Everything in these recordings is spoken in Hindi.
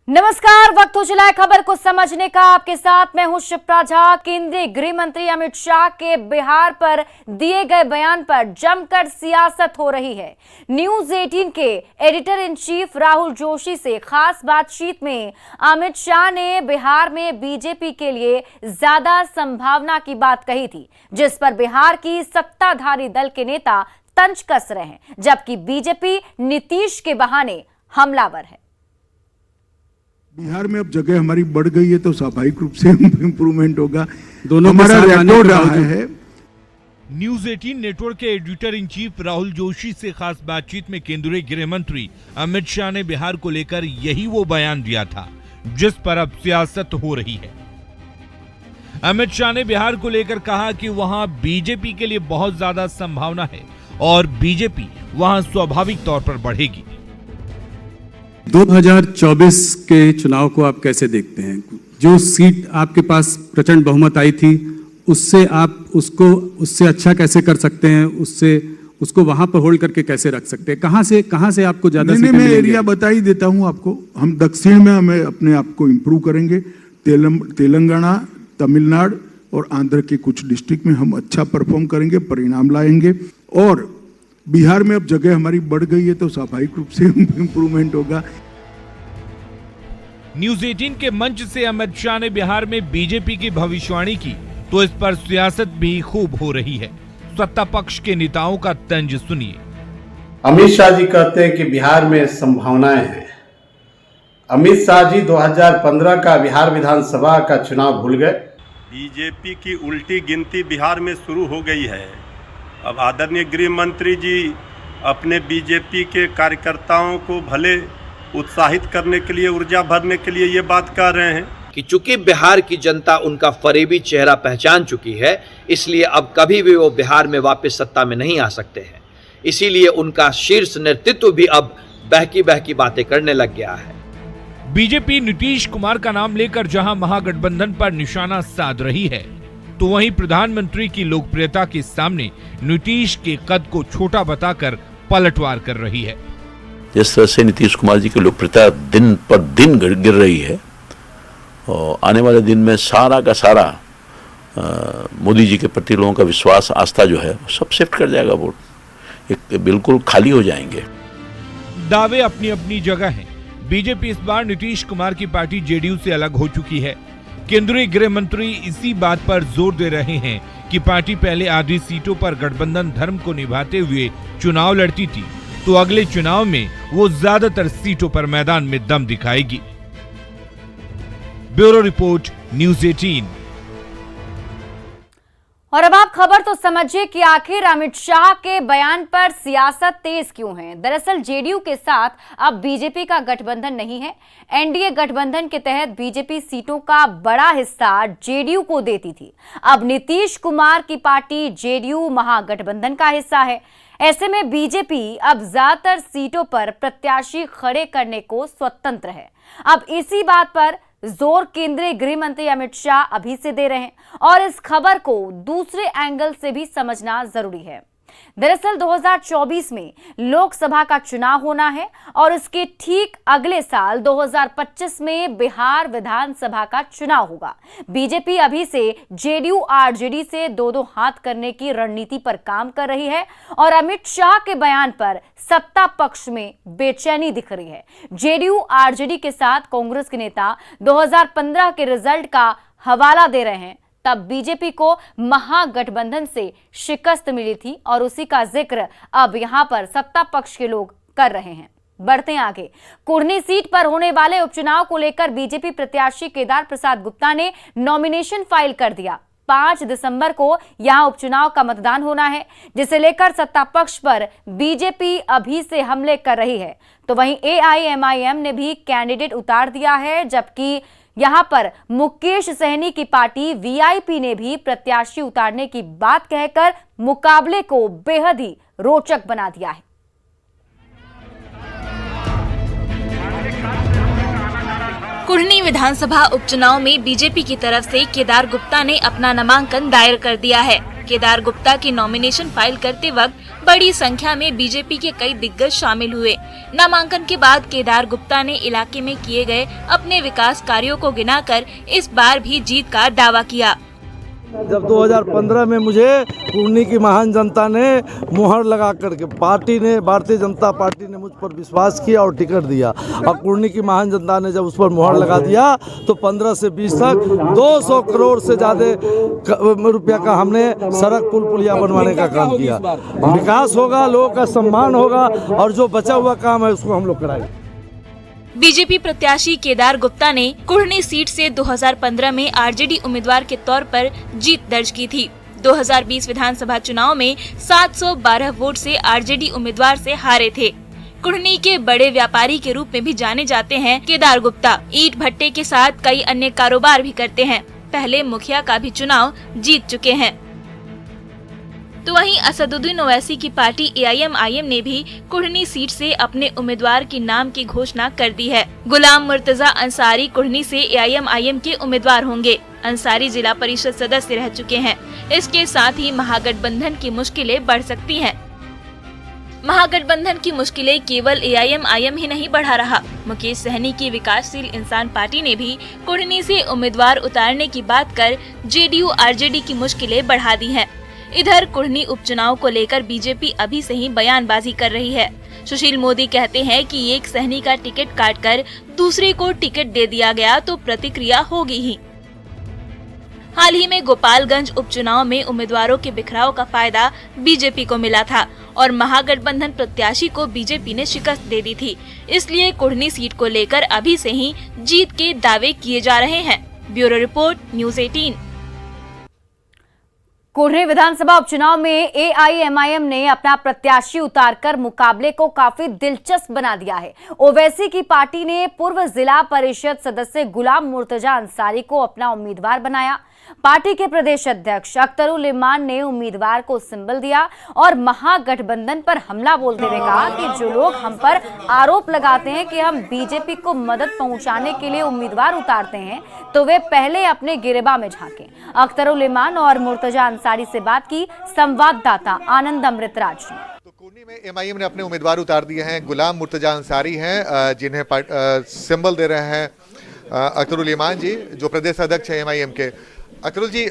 नमस्कार, वक्त हो चला है खबर को समझने का। आपके साथ मैं हूं शिप्रा झा। केंद्रीय गृह मंत्री अमित शाह के बिहार पर दिए गए बयान पर जमकर सियासत हो रही है। न्यूज 18 के editor in chief Rahul Joshi से खास बातचीत में अमित शाह ने बिहार में बीजेपी के लिए ज्यादा संभावना की बात कही थी, जिस पर बिहार की सत्ताधारी दल के नेता तंज कस रहे हैं, जबकि बीजेपी नीतीश के बहाने हमलावर है। बिहार में अब जगह हमारी बढ़ गई है तो स्वाभाविक रूप से इंप्रूवमेंट होगा। दोनों हमारा रिकॉर्ड रहा है। न्यूज 18 नेटवर्क के editor in chief Rahul Joshi से खास बातचीत में केंद्रीय गृह मंत्री अमित शाह ने बिहार को लेकर यही वो बयान दिया था जिस पर अब सियासत हो रही है। अमित शाह ने बिहार को लेकर कहा कि वहां बीजेपी के लिए बहुत ज्यादा संभावना है और बीजेपी वहां स्वाभाविक तौर पर बढ़ेगी। 2024 के चुनाव को आप कैसे देखते हैं? जो सीट आपके पास प्रचंड बहुमत आई थी, उससे आप उससे अच्छा कैसे कर सकते हैं? उसको वहां पर होल्ड करके कैसे रख सकते हैं? कहां से आपको ज्यादा सीटें मैं मिलेंगी? एरिया बता ही देता हूं आपको। हम दक्षिण में हमें अपने आप को इम्प्रूव करेंगे। तेलंगाना, तमिलनाडु और आंध्र के कुछ डिस्ट्रिक्ट में हम अच्छा परफॉर्म करेंगे, परिणाम लाएंगे। और बिहार में अब जगह हमारी बढ़ गई है तो स्वाभाविक रूप से इंप्रूवमेंट होगा। न्यूज 18 के मंच से अमित शाह ने बिहार में बीजेपी की भविष्यवाणी की तो इस पर सियासत भी खूब हो रही है। सत्ता पक्ष के नेताओं का तंज सुनिए। अमित शाह जी कहते हैं कि बिहार में संभावनाएं हैं। अमित शाह जी 2015 का बिहार विधानसभा का चुनाव भूल गए। बीजेपी की उल्टी गिनती बिहार में शुरू हो गई है। अब आदरणीय गृह मंत्री जी अपने बीजेपी के कार्यकर्ताओं को भले उत्साहित करने के लिए, ऊर्जा भरने के लिए ये बात कह रहे हैं कि चूंकि बिहार की जनता उनका फरेबी चेहरा पहचान चुकी है, इसलिए अब कभी भी वो बिहार में वापस सत्ता में नहीं आ सकते हैं। इसीलिए उनका शीर्ष नेतृत्व भी अब बहकी बहकी बातें करने लग गया है। बीजेपी नीतीश कुमार का नाम लेकर जहां महागठबंधन पर निशाना साध रही है, तो वहीं प्रधानमंत्री की लोकप्रियता के सामने नीतीश के कद को छोटा बताकर पलटवार कर रही है। जिस तरह से नीतीश कुमार जी की लोकप्रियता दिन पर दिन गिर रही है, और आने वाले दिन में सारा का सारा मोदी जी के प्रति लोगों का विश्वास, आस्था जो है सब शिफ्ट कर जाएगा। वोट बिल्कुल खाली हो जाएंगे। दावे अपनी अपनी जगह हैं। बीजेपी इस बार नीतीश कुमार की पार्टी जेडीयू से अलग हो चुकी है। केंद्रीय गृह मंत्री इसी बात पर जोर दे रहे हैं कि पार्टी पहले आधी सीटों पर गठबंधन धर्म को निभाते हुए चुनाव लड़ती थी, तो अगले चुनाव में वो ज्यादातर सीटों पर मैदान में दम दिखाएगी। Bureau report, news 18। और अब आप खबर तो समझिए कि आखिर अमित शाह के बयान पर सियासत तेज क्यों है। दरअसल जेडीयू के साथ अब बीजेपी का गठबंधन नहीं है। एनडीए गठबंधन के तहत बीजेपी सीटों का बड़ा हिस्सा जेडीयू को देती थी। अब नीतीश कुमार की पार्टी जेडीयू महागठबंधन का हिस्सा है। ऐसे में बीजेपी अब ज्यादातर सीटों पर प्रत्याशी खड़े करने को स्वतंत्र है। अब इसी बात पर जोर केंद्रीय गृह मंत्री अमित शाह अभी से दे रहे हैं और इस खबर को दूसरे एंगल से भी समझना जरूरी है। दरअसल 2024 में लोकसभा का चुनाव होना है और इसके ठीक अगले साल 2025 में बिहार विधानसभा का चुनाव होगा। बीजेपी अभी से जेडीयू आरजेडी से दो हाथ करने की रणनीति पर काम कर रही है और अमित शाह के बयान पर सत्ता पक्ष में बेचैनी दिख रही है। जेडीयू आरजेडी के साथ कांग्रेस के नेता 2015 के रिजल्ट का हवाला दे रहे हैं। तब बीजेपी को महागठबंधन से शिकस्त मिली थी और उसी का जिक्र अब यहां पर सत्ता पक्ष के लोग कर रहे हैं। बढ़ते हैं आगे। कुर्नी सीट पर होने वाले उपचुनाव को लेकर बीजेपी प्रत्याशी केदार प्रसाद गुप्ता ने नॉमिनेशन फाइल कर दिया। 5 दिसंबर को यहां उपचुनाव का मतदान होना है, जिसे लेकर सत्ता पक्ष पर बीजेपी अभी से हमले कर रही है। तो वहीं एआईएमआईएम ने भी कैंडिडेट उतार दिया है, जबकि यहां पर मुकेश सहनी की पार्टी वीआईपी ने भी प्रत्याशी उतारने की बात कहकर मुकाबले को बेहद ही रोचक बना दिया है। कुढ़नी विधानसभा उपचुनाव में बीजेपी की तरफ से केदार गुप्ता ने अपना नामांकन दायर कर दिया है। केदार गुप्ता की नॉमिनेशन फाइल करते वक्त बड़ी संख्या में बीजेपी के कई दिग्गज शामिल हुए। नामांकन के बाद केदार गुप्ता ने इलाके में किए गए अपने विकास कार्यों को गिनाकर इस बार भी जीत का दावा किया। जब 2015 में मुझे कुर्नी की महान जनता ने मुहर लगा करके भारतीय जनता पार्टी ने मुझ पर विश्वास किया और टिकट दिया, और कुर्नी की महान जनता ने जब उस पर मुहर लगा दिया तो 15 से 20 तक 200 करोड़ से ज़्यादा रुपया का हमने सड़क पुल पुलिया बनवाने का काम किया। विकास होगा, लोगों का सम्मान होगा, और जो बचा हुआ काम है उसको हम लोग कराएंगे। बीजेपी प्रत्याशी केदार गुप्ता ने कुढ़नी सीट से 2015 में आरजेडी उम्मीदवार के तौर पर जीत दर्ज की थी। 2020 विधानसभा चुनाव में 712 वोट से आरजेडी उम्मीदवार से हारे थे। कुढ़नी के बड़े व्यापारी के रूप में भी जाने जाते हैं केदार गुप्ता। ईंट भट्टे के साथ कई अन्य कारोबार भी करते हैं। पहले मुखिया का भी चुनाव जीत चुके हैं। तो वहीं असदुद्दीन ओवैसी की पार्टी AIM-IM ने भी कुढ़नी सीट से अपने उम्मीदवार के नाम की घोषणा कर दी है। गुलाम मुर्तजा अंसारी कुढ़नी से AIM-IM के उम्मीदवार होंगे। अंसारी जिला परिषद सदस्य रह चुके हैं। इसके साथ ही महागठबंधन की मुश्किलें बढ़ सकती हैं। महागठबंधन की मुश्किलें केवल AIM-IM ही नहीं बढ़ा रहा। मुकेश सहनी की विकासशील इंसान पार्टी ने भी कुढ़नी से उम्मीदवार उतारने की बात कर JDU-RJD की मुश्किलें बढ़ा दी हैं। इधर कुढ़नी उपचुनाव को लेकर बीजेपी अभी से ही बयानबाजी कर रही है। सुशील मोदी कहते हैं कि एक सहनी का टिकट काटकर दूसरे को टिकट दे दिया गया तो प्रतिक्रिया होगी ही। हाल ही में गोपालगंज उपचुनाव में उम्मीदवारों के बिखराव का फायदा बीजेपी को मिला था और महागठबंधन प्रत्याशी को बीजेपी ने शिकस्त दे दी थी। इसलिए कुढ़नी सीट को लेकर अभी से ही जीत के दावे किए जा रहे हैं। Bureau report, news 18। कुढ़नी विधानसभा उपचुनाव में AIM-IM ने अपना प्रत्याशी उतारकर मुकाबले को काफी दिलचस्प बना दिया है। ओवैसी की पार्टी ने पूर्व जिला परिषद सदस्य गुलाम मुर्तजा अंसारी को अपना उम्मीदवार बनाया। पार्टी के प्रदेश अध्यक्ष अख्तरुल इमान ने उम्मीदवार को सिंबल दिया और महागठबंधन पर हमला बोलते हुए कहा कि जो लोग हम पर आरोप लगाते हैं कि हम बीजेपी को मदद पहुंचाने के लिए उम्मीदवार उतारते हैं तो वे पहले अपने गिरेबा में झांकें। अख्तरुल इमान और मुर्तजा अंसारी से बात की संवाददाता आनंद अमृतराज ने। तो कुढ़नी में AIM-IM ने अपने उम्मीदवार उतार दिए हैं। गुलाम मुर्तजा अंसारी हैं जिन्हें सिंबल दे रहे हैं अख्तरुल इमान जी, जो प्रदेश अध्यक्ष है AIM-IM के। अख्तरुल जी,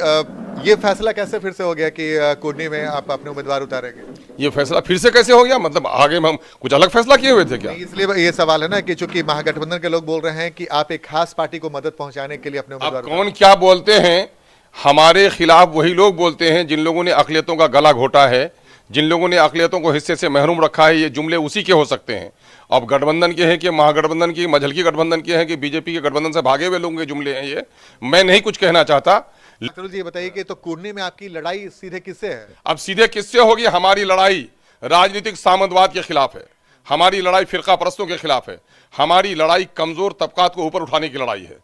ये फैसला कैसे फिर से हो गया कि कुढ़नी में आप अपने उम्मीदवार उतारेंगे? ये फैसला फिर से कैसे हो गया? मतलब आगे हम कुछ अलग फैसला किए हुए थे क्या? इसलिए ये सवाल है ना कि चूंकि महागठबंधन के लोग बोल रहे हैं कि आप एक खास पार्टी को मदद पहुंचाने के लिए अपने उम्मीदवार। कौन क्या बोलते हैं? हमारे खिलाफ वही लोग बोलते हैं जिन लोगों ने अक़लियतों का गला घोटा है, जिन लोगों ने अक़लियतों को हिस्से से महरूम रखा है। ये जुमले उसी के हो सकते हैं। अब गठबंधन के हैं कि महागठबंधन की, मझल की गठबंधन के हैं कि बीजेपी के गठबंधन से भागे हुए लोगों के जुमले हैं। ये मैं नहीं कुछ कहना चाहता। अख्तरुल जी, बताइए कि तो कुढ़नी में आपकी लड़ाई सीधे किससे है? अब सीधे किससे होगी? हमारी लड़ाई राजनीतिक सामंतवाद के खिलाफ है। हमारी लड़ाई फिरका परस्तों के खिलाफ है। हमारी लड़ाई कमजोर तबकात को ऊपर उठाने की लड़ाई है।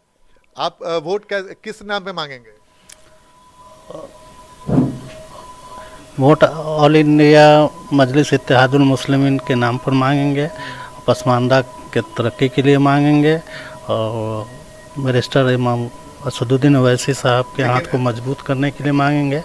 आप वोट किस नाम पे मांगेंगे? वोट ऑल इंडिया मजलिस इत्तेहादुल मुस्लिमीन के नाम पर मांगेंगे। पसमानदा के तरक्की के लिए मांगेंगे और बैरिस्टर इमाम असदुद्दीन ओवैसी साहब के हाथ को मजबूत करने के लिए मांगेंगे।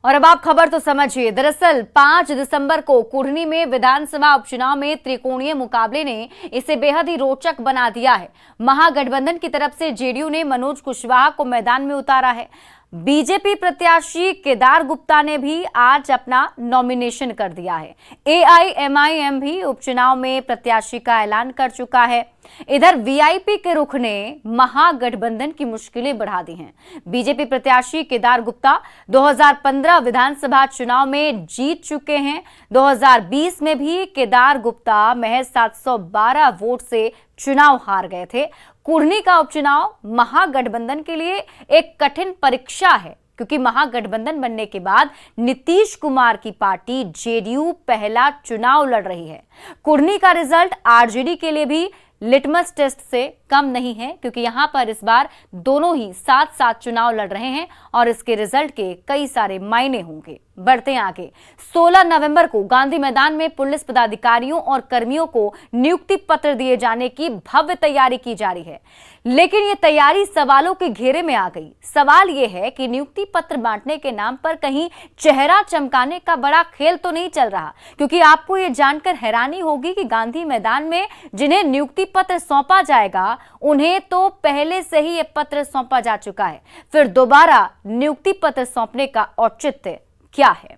और अब आप खबर तो समझिए। दरअसल 5 दिसंबर को कुढ़नी में विधानसभा उपचुनाव में त्रिकोणीय मुकाबले ने इसे बेहद ही रोचक बना दिया है। महागठबंधन की तरफ से JDU ने मनोज कुशवाहा को मैदान में उतारा है। बीजेपी प्रत्याशी केदार गुप्ता ने भी आज अपना नॉमिनेशन कर दिया है। AIM-IM भी उपचुनाव में प्रत्याशी का ऐलान कर चुका है। इधर VIP के रुख ने महागठबंधन की मुश्किलें बढ़ा दी हैं। बीजेपी प्रत्याशी केदार गुप्ता 2015 विधानसभा चुनाव में जीत चुके हैं। 2020 में भी केदार गुप्ता महज 712 वोट से चुनाव हार गए थे। कुढ़नी का उपचुनाव महागठबंधन के लिए एक कठिन परीक्षा है क्योंकि महागठबंधन बनने के बाद नीतीश कुमार की पार्टी JDU पहला चुनाव लड़ रही है। कुढ़नी का रिजल्ट RJD के लिए भी लिटमस टेस्ट से कम नहीं है, क्योंकि यहां पर इस बार दोनों ही साथ साथ चुनाव लड़ रहे हैं और इसके रिजल्ट के कई सारे मायने होंगे। बढ़ते हैं आगे। 16 नवंबर को गांधी मैदान में पुलिस पदाधिकारियों और कर्मियों को नियुक्ति पत्र दिए जाने की भव्य तैयारी की जा रही है, लेकिन ये तैयारी सवालों के घेरे में आ गई। सवाल ये है कि नियुक्ति पत्र बांटने के नाम पर कहीं चेहरा चमकाने का बड़ा खेल तो नहीं चल रहा, क्योंकि आपको ये जानकर हैरानी होगी कि गांधी मैदान में जिन्हें नियुक्ति पत्र सौंपा जाएगा उन्हें तो पहले से ही ये पत्र सौंपा जा चुका है। फिर दोबारा नियुक्ति पत्र सौंपने का औचित्य क्या है?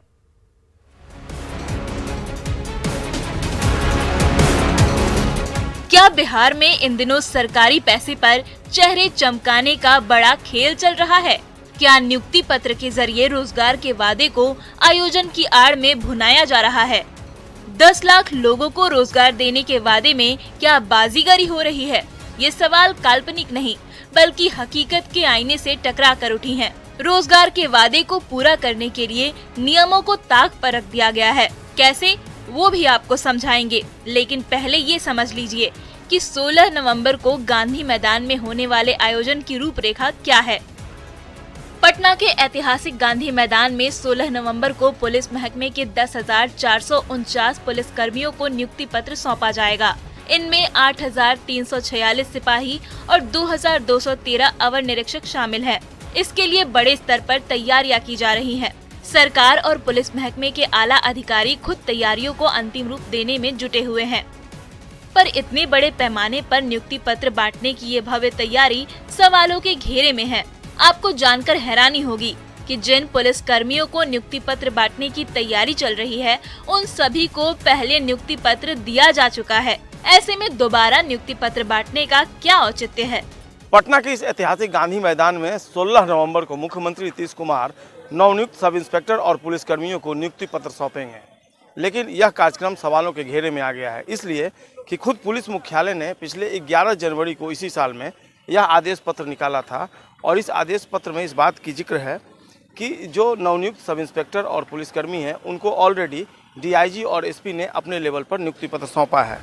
क्या बिहार में इन दिनों सरकारी पैसे पर चेहरे चमकाने का बड़ा खेल चल रहा है? क्या नियुक्ति पत्र के जरिए रोजगार के वादे को आयोजन की आड़ में भुनाया जा रहा है? 10 लाख लोगों को रोजगार देने के वादे में क्या बाजीगरी हो रही है? ये सवाल काल्पनिक नहीं बल्कि हकीकत के आईने से टकरा कर उठी हैं। रोजगार के वादे को पूरा करने के लिए नियमों को ताक पर रख दिया गया है। कैसे, वो भी आपको समझाएंगे, लेकिन पहले ये समझ लीजिए कि 16 नवंबर को गांधी मैदान में होने वाले आयोजन की रूपरेखा क्या है। पटना के ऐतिहासिक गांधी मैदान में 16 नवंबर को पुलिस महकमे के 10,449 पुलिस कर्मियों को नियुक्ति पत्र सौंपा जाएगा। इनमें 8,346 सिपाही और 2,213 अवर निरीक्षक शामिल हैं। इसके लिए बड़े स्तर पर तैयारियां की जा रही हैं। सरकार और पुलिस महकमे के आला अधिकारी खुद तैयारियों को अंतिम रूप देने में जुटे हुए हैं। पर इतने बड़े पैमाने पर नियुक्ति पत्र बांटने की ये भव्य तैयारी सवालों के घेरे में है। आपको जानकर हैरानी होगी कि जिन पुलिस कर्मियों को नियुक्ति पत्र बांटने की तैयारी चल रही है, उन सभी को पहले नियुक्ति पत्र दिया जा चुका है। ऐसे में दोबारा नियुक्ति पत्र बांटने का क्या औचित्य है? पटना के इस ऐतिहासिक गांधी मैदान में 16 नवंबर को मुख्यमंत्री नीतीश कुमार नवनियुक्त सब इंस्पेक्टर और पुलिस कर्मियों को नियुक्ति पत्र सौंपेंगे, लेकिन यह कार्यक्रम सवालों के घेरे में आ गया है, इसलिए कि खुद पुलिस मुख्यालय ने पिछले 11 जनवरी को इसी साल में यह आदेश पत्र निकाला था और इस आदेश पत्र में इस बात की जिक्र है कि जो नवनियुक्त सब इंस्पेक्टर और पुलिसकर्मी हैं उनको ऑलरेडी डीआईजी और एसपी ने अपने लेवल पर नियुक्ति पत्र सौंपा है।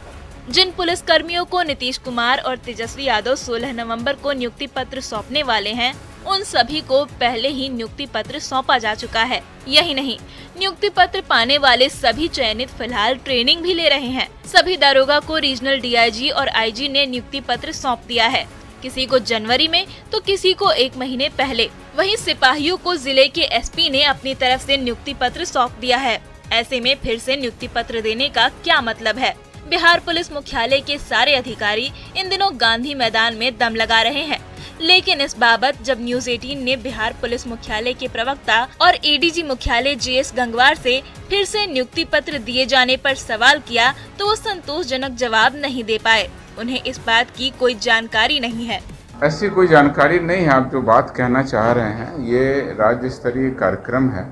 जिन पुलिस कर्मियों को नीतीश कुमार और तेजस्वी यादव 16 नवंबर को नियुक्ति पत्र सौंपने वाले हैं, उन सभी को पहले ही नियुक्ति पत्र सौंपा जा चुका है। यही नहीं, नियुक्ति पत्र पाने वाले सभी चयनित फिलहाल ट्रेनिंग भी ले रहे हैं। सभी दारोगा को रीजनल डीआईजी और आईजी ने नियुक्ति पत्र सौंप दिया है, किसी को जनवरी में तो किसी को 1 महीने पहले। वहीं सिपाहियों को जिले के एसपी ने अपनी तरफ से नियुक्ति पत्र सौंप दिया है। ऐसे में फिर से नियुक्ति पत्र देने का क्या मतलब है? बिहार पुलिस मुख्यालय के सारे अधिकारी इन दिनों गांधी मैदान में दम लगा रहे हैं, लेकिन इस बाबत जब न्यूज 18 ने बिहार पुलिस मुख्यालय के प्रवक्ता और एडीजी मुख्यालय JS गंगवार से फिर से नियुक्ति पत्र दिए जाने पर सवाल किया तो वो संतोषजनक जवाब नहीं दे पाए। उन्हें इस बात की कोई जानकारी नहीं है। ऐसी कोई जानकारी नहीं है। आप जो बात कहना चाह रहे हैं ये राज्य स्तरीय कार्यक्रम है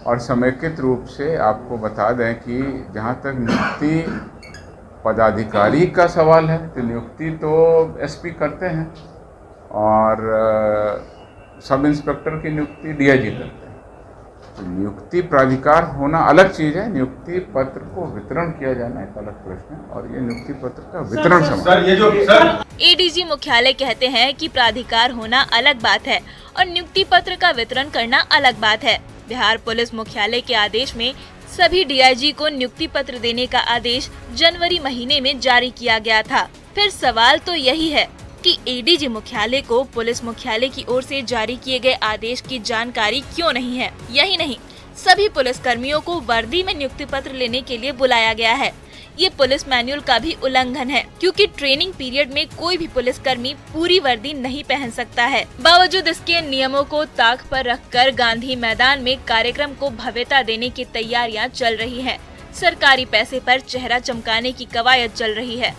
और समेकित रूप से आपको बता दें कि जहाँ तक नियुक्ति पदाधिकारी का सवाल है तो नियुक्ति तो एसपी करते हैं और सब इंस्पेक्टर की नियुक्ति डीआईजी करते हैं। तो नियुक्ति प्राधिकार होना अलग चीज़ है, नियुक्ति पत्र को वितरण किया जाना एक अलग प्रश्न है और ये नियुक्ति पत्र का वितरण एडीजी मुख्यालय कहते हैं कि प्राधिकार होना अलग बात है और नियुक्ति पत्र का वितरण करना अलग बात है। बिहार पुलिस मुख्यालय के आदेश में सभी डीआईजी को नियुक्ति पत्र देने का आदेश जनवरी महीने में जारी किया गया था। फिर सवाल तो यही है कि एडीजी मुख्यालय को पुलिस मुख्यालय की ओर से जारी किए गए आदेश की जानकारी क्यों नहीं है? यही नहीं, सभी पुलिस कर्मियों को वर्दी में नियुक्ति पत्र लेने के लिए बुलाया गया है। ये पुलिस मैनुअल का भी उल्लंघन है, क्योंकि ट्रेनिंग पीरियड में कोई भी पुलिसकर्मी पूरी वर्दी नहीं पहन सकता है। बावजूद इसके नियमों को ताक पर रखकर गांधी मैदान में कार्यक्रम को भव्यता देने की तैयारियां चल रही हैं। सरकारी पैसे पर चेहरा चमकाने की कवायद चल रही है।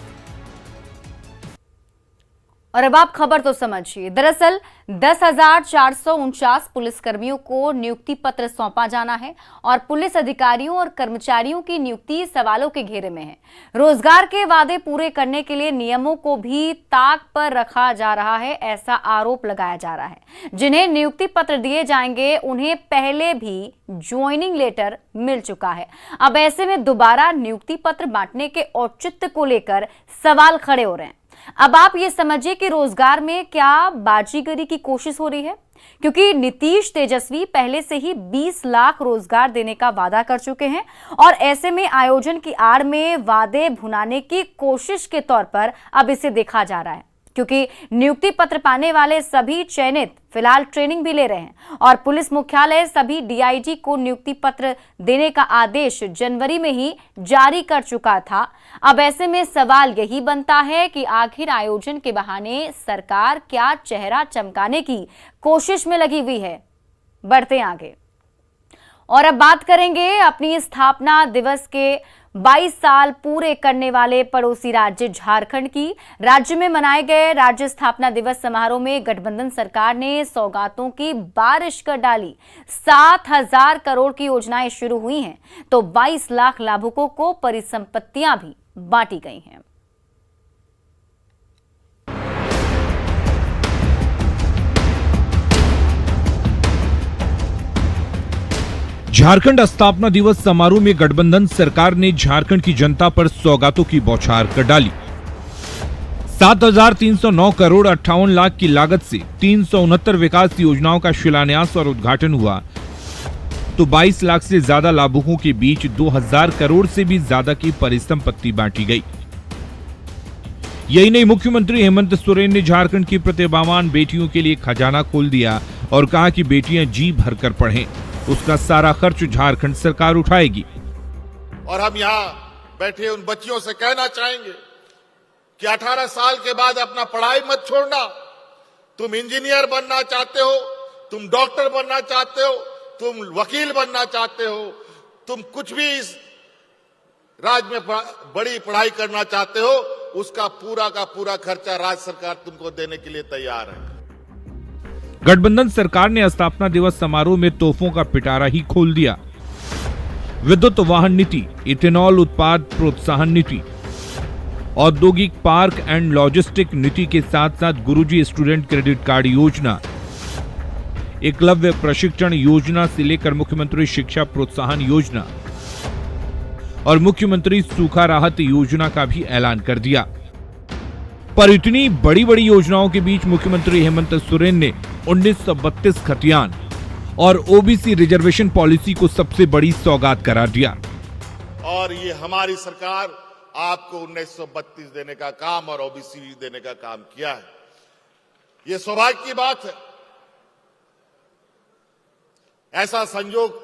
और अब आप खबर तो समझिए। दरअसल 10,449 पुलिसकर्मियों को नियुक्ति पत्र सौंपा जाना है और पुलिस अधिकारियों और कर्मचारियों की नियुक्ति सवालों के घेरे में है। रोजगार के वादे पूरे करने के लिए नियमों को भी ताक पर रखा जा रहा है, ऐसा आरोप लगाया जा रहा है। जिन्हें नियुक्ति पत्र दिए जाएंगे उन्हें पहले भी ज्वाइनिंग लेटर मिल चुका है। अब ऐसे में दोबारा नियुक्ति पत्र बांटने के औचित्य को लेकर सवाल खड़े हो रहे हैं। अब आप ये समझिए कि रोजगार में क्या बाजीगरी की कोशिश हो रही है, क्योंकि नीतीश तेजस्वी पहले से ही 20 लाख रोजगार देने का वादा कर चुके हैं और ऐसे में आयोजन की आड़ में वादे भुनाने की कोशिश के तौर पर अब इसे देखा जा रहा है, क्योंकि नियुक्ति पत्र पाने वाले सभी चयनित फिलहाल ट्रेनिंग भी ले रहे हैं और पुलिस मुख्यालय सभी डीआईजी को नियुक्ति पत्र देने का आदेश जनवरी में ही जारी कर चुका था। अब ऐसे में सवाल यही बनता है कि आखिर आयोजन के बहाने सरकार क्या चेहरा चमकाने की कोशिश में लगी हुई है। बढ़ते आगे और अब बात करेंगे अपनी स्थापना दिवस के 22 साल पूरे करने वाले पड़ोसी राज्य झारखंड की। राज्य में मनाए गए राज्य स्थापना दिवस समारोह में गठबंधन सरकार ने सौगातों की बारिश कर डाली। 7,000 करोड़ की योजनाएं शुरू हुई हैं तो 22 लाख लाभुकों को परिसंपत्तियां भी बांटी गई हैं। झारखंड स्थापना दिवस समारोह में गठबंधन सरकार ने झारखंड की जनता पर सौगातों की बौछार कर डाली। 7,309 करोड़ 58 लाख की लागत से 369 विकास योजनाओं का शिलान्यास और उद्घाटन हुआ तो 22 लाख से ज्यादा लाभुकों के बीच 2,000 करोड़ से भी ज्यादा की परिसंपत्ति बांटी गई। यही नहीं, मुख्यमंत्री हेमंत सोरेन ने झारखंड की प्रतिभावान बेटियों के लिए खजाना खोल दिया और कहा कि बेटियां जी भरकर पढ़ें, उसका सारा खर्च झारखंड सरकार उठाएगी। और हम यहाँ बैठे उन बच्चियों से कहना चाहेंगे कि 18 साल के बाद अपना पढ़ाई मत छोड़ना। तुम इंजीनियर बनना चाहते हो, तुम डॉक्टर बनना चाहते हो, तुम वकील बनना चाहते हो, तुम कुछ भी इस राज्य में बड़ी पढ़ाई करना चाहते हो, उसका पूरा का पूरा खर्चा राज्य सरकार तुमको देने के लिए तैयार है। गठबंधन सरकार ने स्थापना दिवस समारोह में तोहफों का पिटारा ही खोल दिया। विद्युत वाहन नीति, इथेनॉल उत्पाद प्रोत्साहन नीति, औद्योगिक पार्क एंड लॉजिस्टिक नीति के साथ साथ गुरुजी स्टूडेंट क्रेडिट कार्ड योजना, एकलव्य प्रशिक्षण योजना से लेकर मुख्यमंत्री शिक्षा प्रोत्साहन योजना और मुख्यमंत्री सूखा राहत योजना का भी ऐलान कर दिया। पर इतनी बड़ी बड़ी योजनाओं के बीच मुख्यमंत्री हेमंत सोरेन ने 1932 खतियान और ओबीसी रिजर्वेशन पॉलिसी को सबसे बड़ी सौगात करार दिया। और ये हमारी सरकार आपको 1932 देने का काम और ओबीसी देने का काम किया है। ये सौभाग्य की बात है। ऐसा संयोग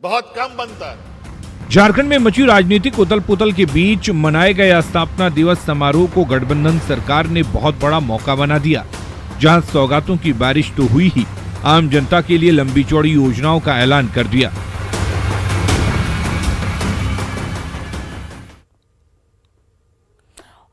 बहुत कम बनता है। झारखंड में मची राजनीतिक उथल पुथल के बीच मनाए गए स्थापना दिवस समारोह को गठबंधन सरकार ने बहुत बड़ा मौका बना दिया, जहां सौगातों की बारिश तो हुई ही, आम जनता के लिए लंबी चौड़ी योजनाओं का ऐलान कर दिया।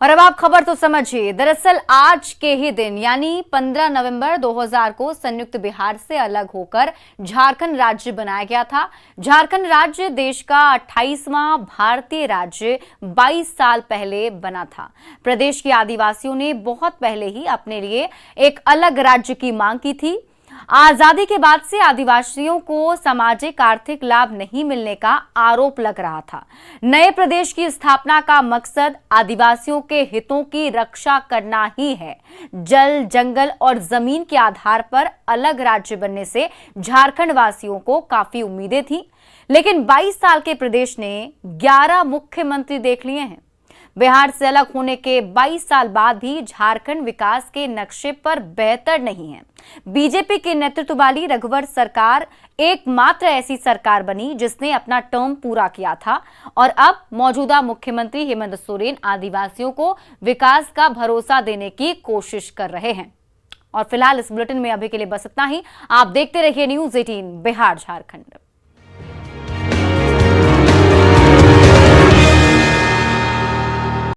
और अब आप खबर तो समझिए। दरअसल आज के ही दिन यानी 15 नवंबर 2000 को संयुक्त बिहार से अलग होकर झारखंड राज्य बनाया गया था। झारखंड राज्य देश का 28वां भारतीय राज्य 22 साल पहले बना था। प्रदेश के आदिवासियों ने बहुत पहले ही अपने लिए एक अलग राज्य की मांग की थी। आजादी के बाद से आदिवासियों को सामाजिक आर्थिक लाभ नहीं मिलने का आरोप लग रहा था। नए प्रदेश की स्थापना का मकसद आदिवासियों के हितों की रक्षा करना ही है। जल, जंगल और जमीन के आधार पर अलग राज्य बनने से झारखंड वासियों को काफी उम्मीदें थी, लेकिन 22 साल के प्रदेश ने 11 मुख्यमंत्री देख लिए हैं। बिहार से अलग होने के 22 साल बाद भी झारखंड विकास के नक्शे पर बेहतर नहीं है। बीजेपी के नेतृत्व वाली रघुवर सरकार एकमात्र ऐसी सरकार बनी जिसने अपना टर्म पूरा किया था और अब मौजूदा मुख्यमंत्री हेमंत सोरेन आदिवासियों को विकास का भरोसा देने की कोशिश कर रहे हैं। और फिलहाल इस बुलेटिन में अभी के लिए बस इतना ही। आप देखते रहिए न्यूज़ 18 बिहार झारखंड।